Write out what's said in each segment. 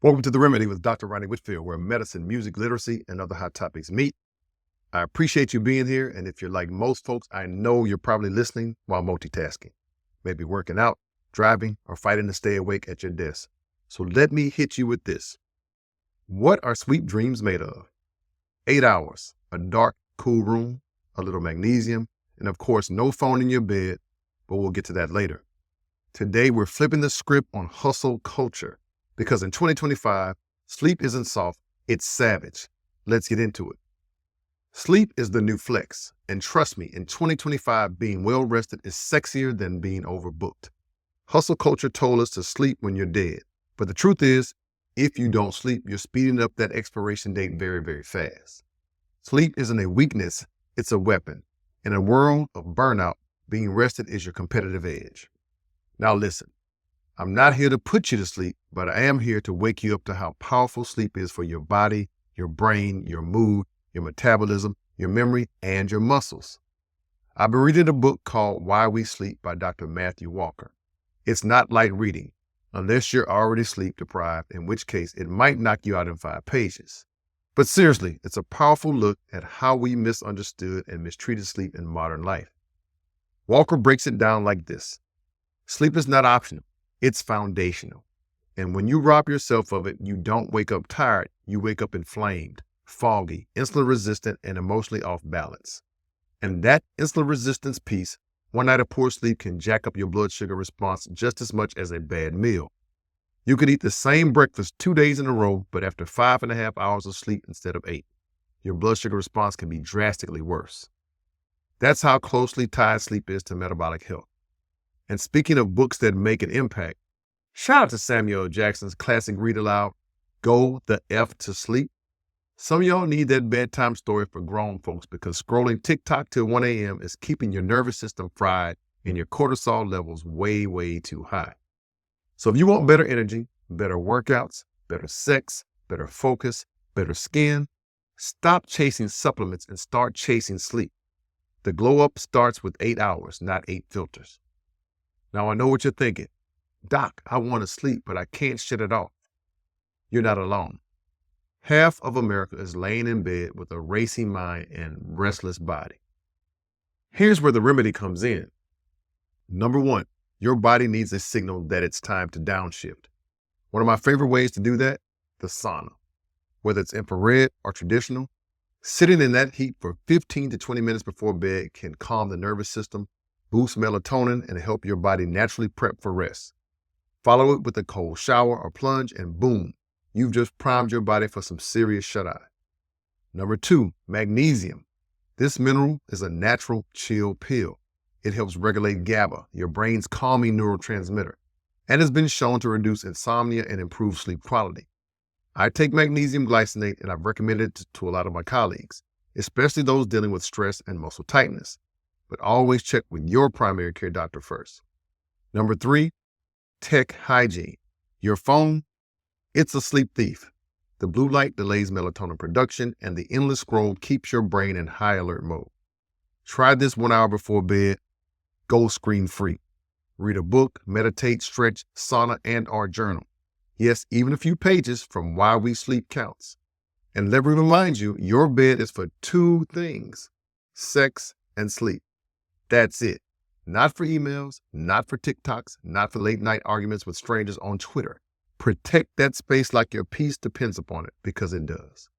Welcome to The Remedy with Dr. Rani Whitfield, where medicine, music, literacy, and other hot topics meet. I appreciate you being here, and if you're like most folks, I know you're probably listening while multitasking, maybe working out, driving, or fighting to stay awake at your desk. So let me hit you with this. What are sweet dreams made of? 8 hours, a dark, cool room, a little magnesium, and of course, no phone in your bed, but we'll get to that later. Today, we're flipping the script on hustle culture. Because in 2025, sleep isn't soft, it's savage. Let's get into it. Sleep is the new flex. And trust me, in 2025, being well rested is sexier than being overbooked. Hustle culture told us to sleep when you're dead. But the truth is, if you don't sleep, you're speeding up that expiration date very, very fast. Sleep isn't a weakness, it's a weapon. In a world of burnout, being rested is your competitive edge. Now listen. I'm not here to put you to sleep, but I am here to wake you up to how powerful sleep is for your body, your brain, your mood, your metabolism, your memory, and your muscles. I've been reading a book called Why We Sleep by Dr. Matthew Walker. It's not light reading, unless you're already sleep deprived, in which case it might knock you out in 5 pages. But seriously, it's a powerful look at how we misunderstood and mistreated sleep in modern life. Walker breaks it down like this. Sleep is not optional. It's foundational. And when you rob yourself of it, you don't wake up tired. You wake up inflamed, foggy, insulin resistant, and emotionally off balance. And that insulin resistance piece, one night of poor sleep can jack up your blood sugar response just as much as a bad meal. You could eat the same breakfast 2 days in a row, but after 5.5 hours of sleep instead of 8, your blood sugar response can be drastically worse. That's how closely tied sleep is to metabolic health. And speaking of books that make an impact, shout out to Samuel Jackson's classic read aloud, Go the F to Sleep. Some of y'all need that bedtime story for grown folks because scrolling TikTok till 1 a.m. is keeping your nervous system fried and your cortisol levels way, way too high. So if you want better energy, better workouts, better sex, better focus, better skin, stop chasing supplements and start chasing sleep. The glow up starts with 8 hours, not 8 filters. Now, I know what you're thinking. Doc, I want to sleep, but I can't shut it off. You're not alone. Half of America is laying in bed with a racing mind and restless body. Here's where the remedy comes in. Number 1, your body needs a signal that it's time to downshift. One of my favorite ways to do that, the sauna. Whether it's infrared or traditional, sitting in that heat for 15 to 20 minutes before bed can calm the nervous system, boost melatonin, and help your body naturally prep for rest. Follow it with a cold shower or plunge, and boom, you've just primed your body for some serious shut-eye. Number 2, magnesium. This mineral is a natural chill pill. It helps regulate GABA, your brain's calming neurotransmitter, and has been shown to reduce insomnia and improve sleep quality. I take magnesium glycinate, and I've recommended it to a lot of my colleagues, especially those dealing with stress and muscle tightness. But always check with your primary care doctor first. Number 3, tech hygiene. Your phone, it's a sleep thief. The blue light delays melatonin production, and the endless scroll keeps your brain in high alert mode. Try this 1 hour before bed. Go screen free. Read a book, meditate, stretch, sauna, and/or journal. Yes, even a few pages from Why We Sleep counts. And let me remind you, your bed is for 2 things: sex and sleep. That's it. Not for emails, not for TikToks, not for late night arguments with strangers on Twitter. Protect that space like your peace depends upon it, because it does.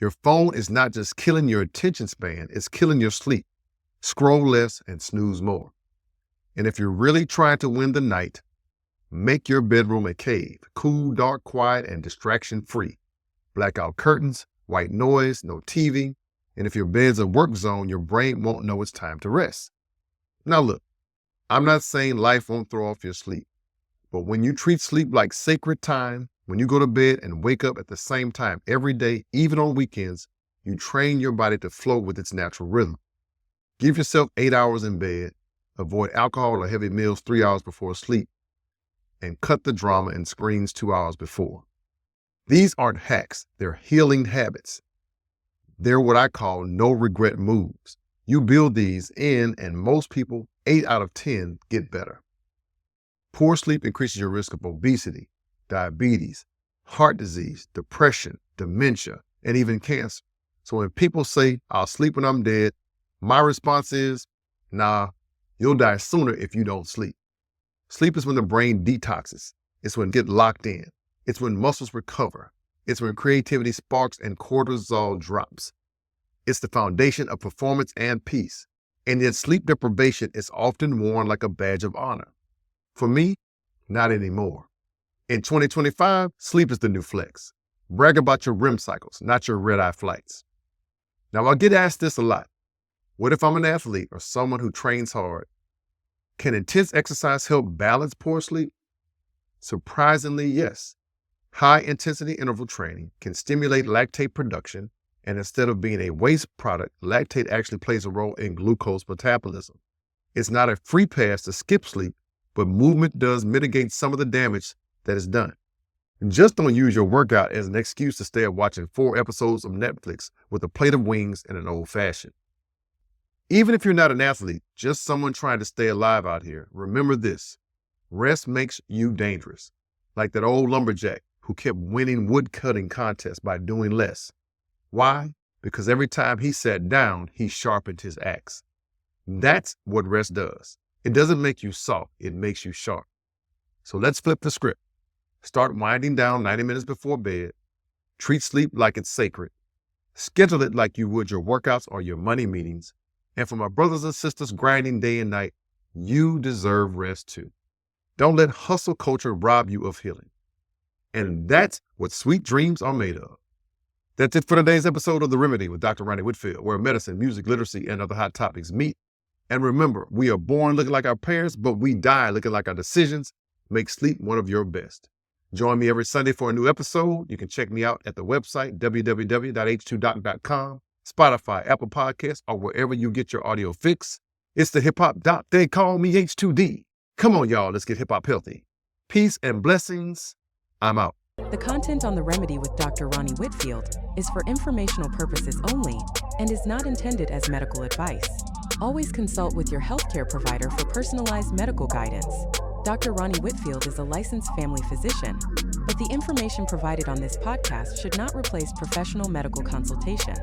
Your phone is not just killing your attention span, it's killing your sleep. Scroll less and snooze more. And if you're really trying to win the night, make your bedroom a cave, cool, dark, quiet, and distraction-free. Blackout curtains, white noise, no TV. And if your bed's a work zone, your brain won't know it's time to rest. Now look, I'm not saying life won't throw off your sleep, but when you treat sleep like sacred time, when you go to bed and wake up at the same time every day, even on weekends, you train your body to flow with its natural rhythm. Give yourself 8 hours in bed, avoid alcohol or heavy meals 3 hours before sleep, and cut the drama and screens 2 hours before. These aren't hacks, they're healing habits. They're what I call no regret moves. You build these in, and most people, 8 out of 10, get better. Poor sleep increases your risk of obesity, diabetes, heart disease, depression, dementia, and even cancer. So when people say, I'll sleep when I'm dead, my response is, nah, you'll die sooner if you don't sleep. Sleep is when the brain detoxes. It's when it gets locked in. It's when muscles recover. It's when creativity sparks and cortisol drops. It's the foundation of performance and peace. And yet sleep deprivation is often worn like a badge of honor. For me, not anymore. In 2025, sleep is the new flex. Brag about your REM cycles, not your red-eye flights. Now, I get asked this a lot. What if I'm an athlete or someone who trains hard? Can intense exercise help balance poor sleep? Surprisingly, yes. High-intensity interval training can stimulate lactate production, and instead of being a waste product, lactate actually plays a role in glucose metabolism. It's not a free pass to skip sleep, but movement does mitigate some of the damage that is done. Just don't use your workout as an excuse to stay up watching 4 episodes of Netflix with a plate of wings and an old-fashioned. Even if you're not an athlete, just someone trying to stay alive out here, remember this. Rest makes you dangerous. Like that old lumberjack who kept winning wood-cutting contests by doing less. Why? Because every time he sat down, he sharpened his axe. That's what rest does. It doesn't make you soft, it makes you sharp. So let's flip the script. Start winding down 90 minutes before bed. Treat sleep like it's sacred. Schedule it like you would your workouts or your money meetings. And for my brothers and sisters grinding day and night, you deserve rest too. Don't let hustle culture rob you of healing. And that's what sweet dreams are made of. That's it for today's episode of The Remedy with Dr. Rani Whitfield, where medicine, music, literacy, and other hot topics meet. And remember, we are born looking like our parents, but we die looking like our decisions. Make sleep one of your best. Join me every Sunday for a new episode. You can check me out at the website, www.h2doc.com, Spotify, Apple Podcasts, or wherever you get your audio fix. It's the hip hop doc. They call me H2D. Come on, y'all. Let's get hip hop healthy. Peace and blessings. I'm out. The content on The Remedy with Dr. Rani Whitfield is for informational purposes only and is not intended as medical advice. Always consult with your healthcare provider for personalized medical guidance. Dr. Rani Whitfield is a licensed family physician, but the information provided on this podcast should not replace professional medical consultation.